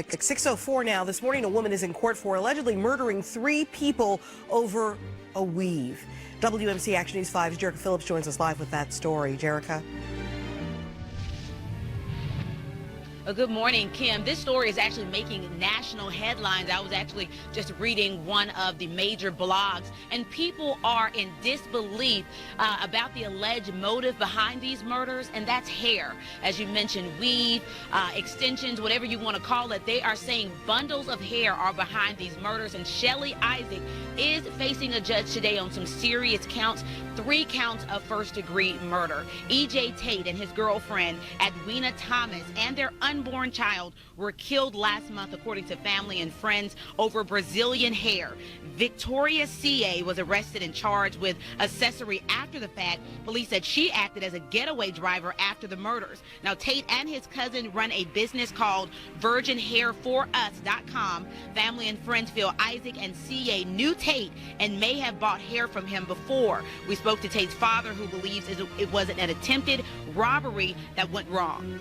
6:04 now. This morning, a woman is in court for allegedly murdering 3 people over a weave. WMC Action News 5's Jerica Phillips joins us live with that story. Jerica. Good morning, Kim. This story is actually making national headlines. I was actually just reading one of the major blogs, and people are in disbelief about the alleged motive behind these murders, and that's hair. As you mentioned, weave, extensions, whatever you want to call it. They are saying bundles of hair are behind these murders, and Shelly Isaac is facing a judge today on some serious counts, 3 counts of first-degree murder. E.J. Tate and his girlfriend, Edwina Thomas, and their unborn child were killed last month, according to family and friends, over Brazilian hair. Victoria C.A. was arrested and charged with accessory after the fact. Police said she acted as a getaway driver after the murders. Now, Tate and his cousin run a business called VirginHairForUs.com. Family and friends feel Isaac and C.A. knew Tate and may have bought hair from him before. We spoke to Tate's father, who believes it was an attempted robbery that went wrong.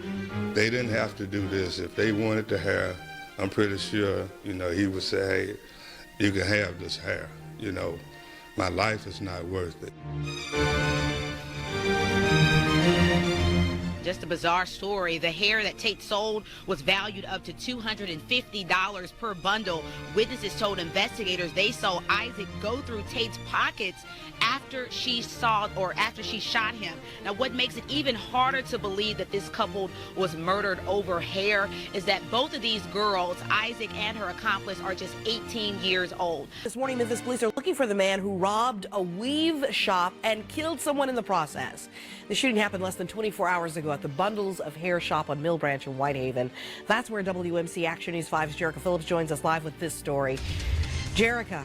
They didn't have to do this. If they wanted the hair, I'm pretty sure, he would say, hey, you can have this hair. My life is not worth it. Just a bizarre story. The hair that Tate sold was valued up to $250 per bundle. Witnesses told investigators they saw Isaac go through Tate's pockets after she shot him. Now, what makes it even harder to believe that this couple was murdered over hair is that both of these girls, Isaac and her accomplice, are just 18 years old. This morning, Memphis police are looking for the man who robbed a weave shop and killed someone in the process. The shooting happened less than 24 hours ago at the Bundles of Hair shop on Mill Branch in Whitehaven. That's where WMC Action News 5's Jerica Phillips joins us live with this story. Jerica.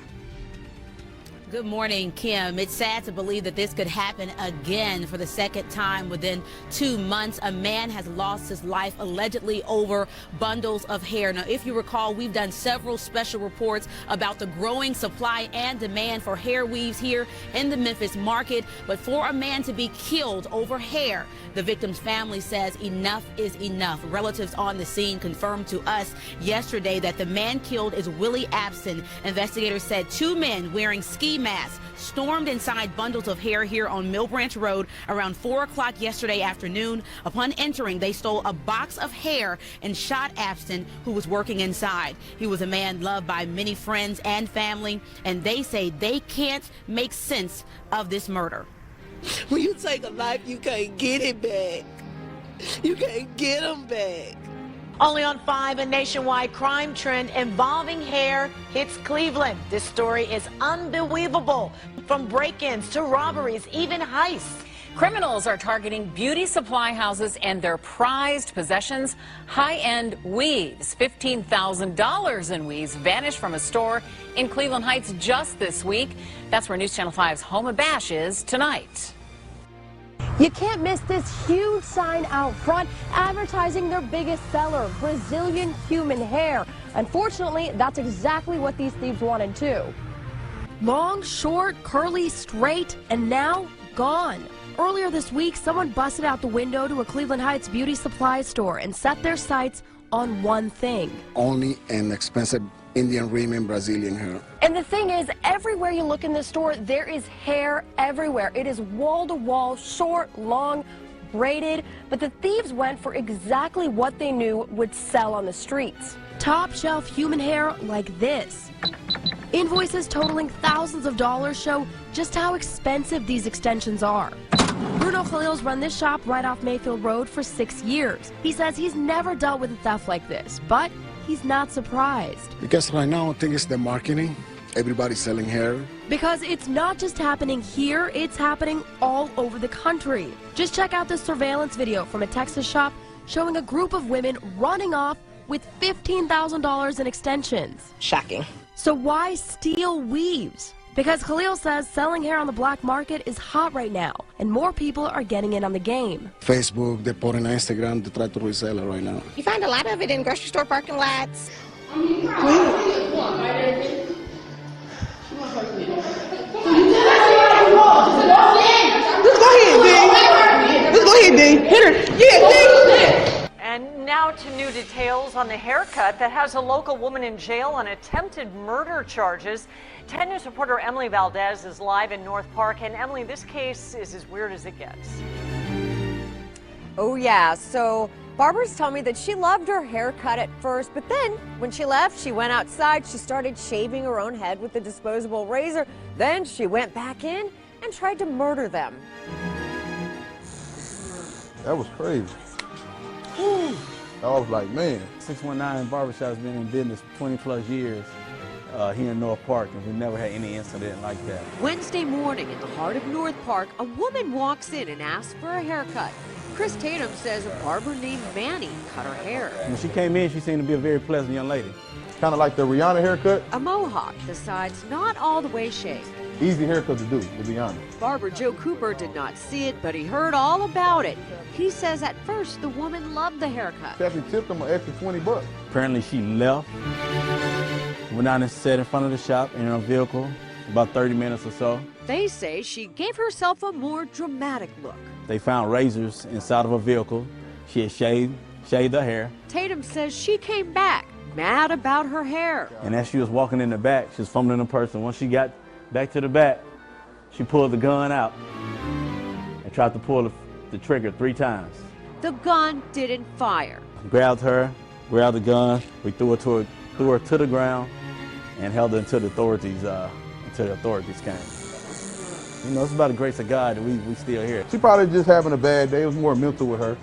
Good morning, Kim. It's sad to believe that this could happen again for the second time within 2 months. A man has lost his life allegedly over bundles of hair. Now, if you recall, we've done several special reports about the growing supply and demand for hair weaves here in the Memphis market. But for a man to be killed over hair, the victim's family says enough is enough. Relatives on the scene confirmed to us yesterday that the man killed is Willie Abson. Investigators said 2 men wearing ski masks stormed inside bundles of hair here on Mill Branch Road around 4 o'clock yesterday afternoon. Upon entering, they stole a box of hair and shot Abson, who was working inside. He was a man loved by many friends and family, and they say they can't make sense of this murder. When you take a life, you can't get it back. You can't get them back. Only on 5, a nationwide crime trend involving hair hits Cleveland. This story is unbelievable. From break-ins to robberies, even heists. Criminals are targeting beauty supply houses and their prized possessions, high-end weaves. $15,000 in weaves vanished from a store in Cleveland Heights just this week. That's where News Channel 5's Homa Bash is tonight. You can't miss this huge sign out front advertising their biggest seller, Brazilian human hair. Unfortunately, that's exactly what these thieves wanted too. Long, short, curly, straight, and now gone. Earlier this week, someone busted out the window to a Cleveland Heights beauty supply store and set their sights on one thing. Only an expensive Indian women Brazilian hair. And the thing is, everywhere you look in this store, there is hair everywhere. It is wall-to-wall, short, long, braided, but the thieves went for exactly what they knew would sell on the streets. Top-shelf human hair like this. Invoices totaling thousands of dollars show just how expensive these extensions are. Bruno Khalil's run this shop right off Mayfield Road for 6 years. He says he's never dealt with a theft like this, but he's not surprised. Because right now I think it's the marketing. Everybody's selling hair. Because it's not just happening here, it's happening all over the country. Just check out this surveillance video from a Texas shop showing a group of women running off with $15,000 in extensions. Shocking. So why steal weaves? Because Khalil says selling hair on the black market is hot right now, and more people are getting in on the game. Facebook, they put on Instagram to try to resell it right now. You find a lot of it in grocery store parking lots. Just go ahead, D. Hit her. Yeah, D. And now to new details on the haircut that has a local woman in jail on attempted murder charges. 10 News reporter Emily Valdez is live in North Park. And Emily, this case is as weird as it gets. Oh yeah, so barbers tell me that she loved her haircut at first, but then when she left, she went outside, she started shaving her own head with a disposable razor. Then she went back in and tried to murder them. That was crazy. I was like, man. 619 Barbershop's been in business 20 plus years here in North Park, and we never had any incident like that. Wednesday morning in the heart of North Park, a woman walks in and asks for a haircut. Chris Tatum says a barber named Manny cut her hair. When she came in, she seemed to be a very pleasant young lady. Kind of like the Rihanna haircut. A mohawk, the sides not all the way shaved. Easy haircut to do, to be honest. Barber Joe Cooper did not see it, but he heard all about it. He says at first the woman loved the haircut. She actually tipped him an extra 20 bucks. Apparently she left, went down and sat in front of the shop in her vehicle, about 30 minutes or so. They say she gave herself a more dramatic look. They found razors inside of her vehicle. She had shaved her hair. Tatum says she came back, mad about her hair. And as she was walking in the back, she was fumbling in purse. And once she got back to the back, she pulled the gun out and tried to pull the trigger 3 times. The gun didn't fire. Grabbed the gun, we threw her to the ground and held her until the authorities came. You know, it's about the grace of God that we still here. She probably just having a bad day. It was more mental with her.